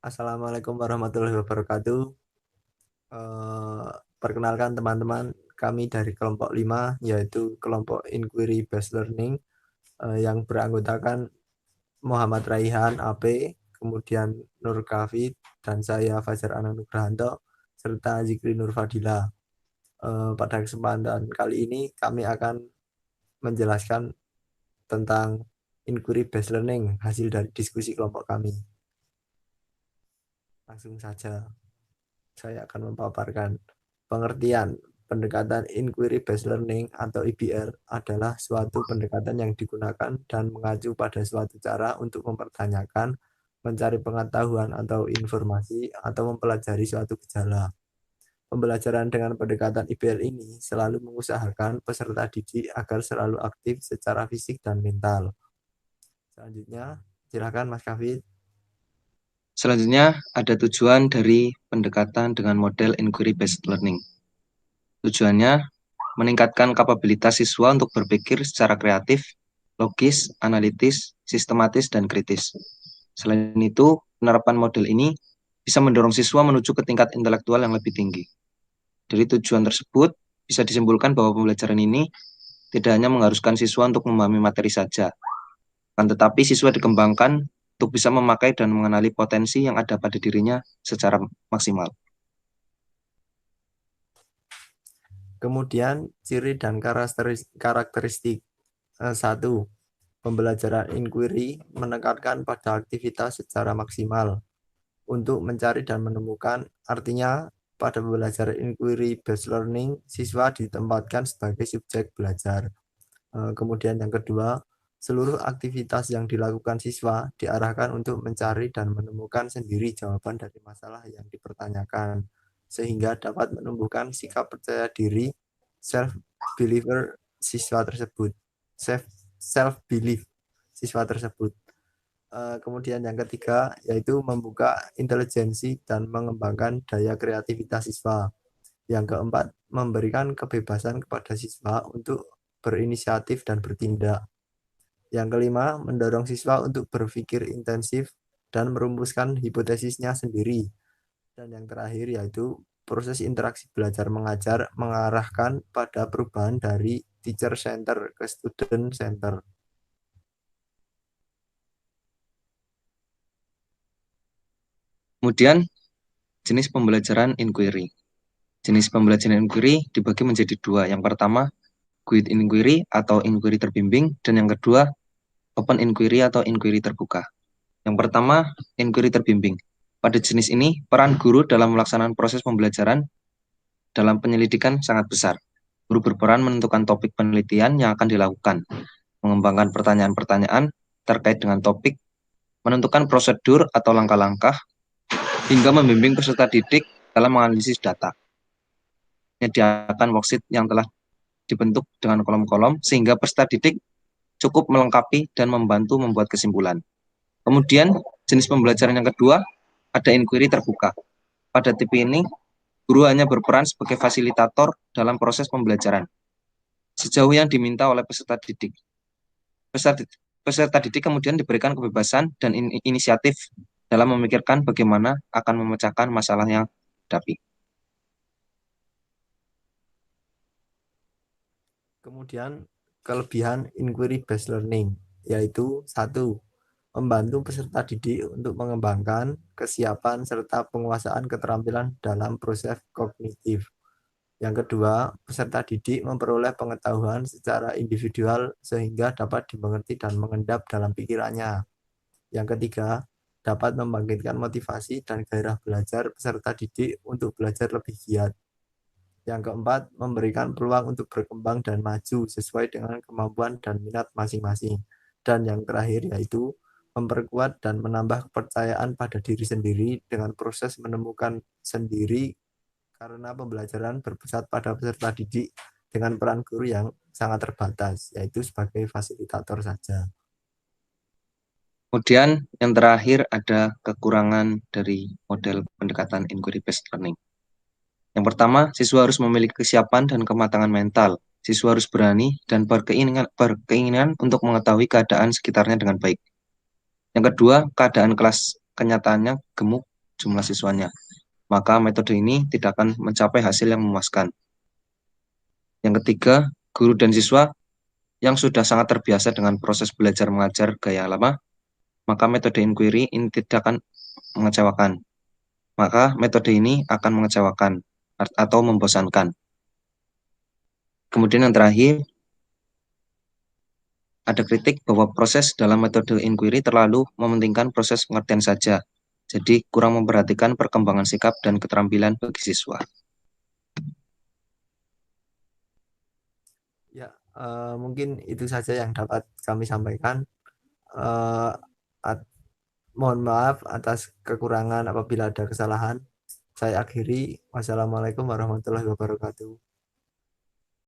Assalamualaikum warahmatullahi wabarakatuh. Eh, Perkenalkan teman-teman, kami dari kelompok 5, yaitu kelompok Inquiry Based Learning, yang beranggotakan Muhammad Raihan, AP, kemudian Nur Kafid, dan saya Fajar Ananugrahanto, serta Zikri Nur Fadila. Pada kesempatan kali ini, kami akan menjelaskan tentang Inquiry Based Learning, hasil dari diskusi kelompok kami. Langsung saja. Saya akan memaparkan pengertian pendekatan Inquiry Based Learning atau IBL adalah suatu pendekatan yang digunakan dan mengacu pada suatu cara untuk mempertanyakan, mencari pengetahuan atau informasi, atau mempelajari suatu gejala. Pembelajaran dengan pendekatan IBL ini selalu mengusahakan peserta didik agar selalu aktif secara fisik dan mental. Selanjutnya, silakan Mas Kafid. Selanjutnya, ada tujuan dari pendekatan dengan model inquiry-based learning. Tujuannya, meningkatkan kapabilitas siswa untuk berpikir secara kreatif, logis, analitis, sistematis, dan kritis. Selain itu, penerapan model ini bisa mendorong siswa menuju ke tingkat intelektual yang lebih tinggi. Dari tujuan tersebut, bisa disimpulkan bahwa pembelajaran ini tidak hanya mengharuskan siswa untuk memahami materi saja, akan tetapi siswa dikembangkan untuk bisa memakai dan mengenali potensi yang ada pada dirinya secara maksimal. Kemudian ciri dan karakteristik. 1. Pembelajaran inquiry menekankan pada aktivitas secara maksimal untuk mencari dan menemukan. Artinya, pada pembelajaran inquiry based learning, siswa ditempatkan sebagai subjek belajar. Kemudian yang kedua, seluruh aktivitas yang dilakukan siswa diarahkan untuk mencari dan menemukan sendiri jawaban dari masalah yang dipertanyakan, sehingga dapat menumbuhkan sikap percaya diri, self believer siswa tersebut. Self belief siswa tersebut. Kemudian yang ketiga yaitu membuka intelijensi dan mengembangkan daya kreativitas siswa. Yang keempat, memberikan kebebasan kepada siswa untuk berinisiatif dan bertindak. Yang kelima, mendorong siswa untuk berpikir intensif dan merumuskan hipotesisnya sendiri. Dan yang terakhir yaitu proses interaksi belajar mengajar mengarahkan pada perubahan dari teacher center ke student center. Kemudian, jenis pembelajaran inquiry. Jenis pembelajaran inquiry dibagi menjadi dua. Yang pertama, guided inquiry atau inquiry terbimbing, dan yang kedua, open inquiry atau inquiry terbuka. Yang pertama, inquiry terbimbing. Pada jenis ini, peran guru dalam melaksanakan proses pembelajaran dalam penyelidikan sangat besar. Guru berperan menentukan topik penelitian yang akan dilakukan, mengembangkan pertanyaan-pertanyaan terkait dengan topik, menentukan prosedur atau langkah-langkah, hingga membimbing peserta didik dalam menganalisis data. Menyediakan worksheet yang telah dibentuk dengan kolom-kolom sehingga peserta didik cukup melengkapi dan membantu membuat kesimpulan. Kemudian, jenis pembelajaran yang kedua, ada inquiry terbuka. Pada tipe ini, guru hanya berperan sebagai fasilitator dalam proses pembelajaran, sejauh yang diminta oleh peserta didik. Peserta didik kemudian diberikan kebebasan dan inisiatif dalam memikirkan bagaimana akan memecahkan masalah yang dihadapi. Kemudian kelebihan inquiry based learning yaitu 1. Membantu peserta didik untuk mengembangkan kesiapan serta penguasaan keterampilan dalam proses kognitif. Yang kedua, peserta didik memperoleh pengetahuan secara individual sehingga dapat dimengerti dan mengendap dalam pikirannya. Yang ketiga, dapat membangkitkan motivasi dan gairah belajar peserta didik untuk belajar lebih giat. Yang keempat, memberikan peluang untuk berkembang dan maju sesuai dengan kemampuan dan minat masing-masing. Dan yang terakhir yaitu memperkuat dan menambah kepercayaan pada diri sendiri dengan proses menemukan sendiri karena pembelajaran berpusat pada peserta didik dengan peran guru yang sangat terbatas, yaitu sebagai fasilitator saja. Kemudian yang terakhir ada kekurangan dari model pendekatan inquiry-based learning. Yang pertama, siswa harus memiliki kesiapan dan kematangan mental. Siswa harus berani dan berkeinginan untuk mengetahui keadaan sekitarnya dengan baik. Yang kedua, keadaan kelas kenyataannya gemuk jumlah siswanya. Maka metode ini tidak akan mencapai hasil yang memuaskan. Yang ketiga, guru dan siswa yang sudah sangat terbiasa dengan proses belajar mengajar gaya lama, maka metode inquiry ini tidak akan mengecewakan. Maka metode ini akan mengecewakan atau membosankan. Kemudian yang terakhir, ada kritik bahwa proses dalam metode inquiry terlalu mementingkan proses pengertian saja. Jadi kurang memperhatikan perkembangan sikap dan keterampilan bagi siswa. Ya, mungkin itu saja yang dapat kami sampaikan. Eh, Mohon maaf atas kekurangan apabila ada kesalahan. Saya akhiri. Wassalamualaikum warahmatullahi wabarakatuh.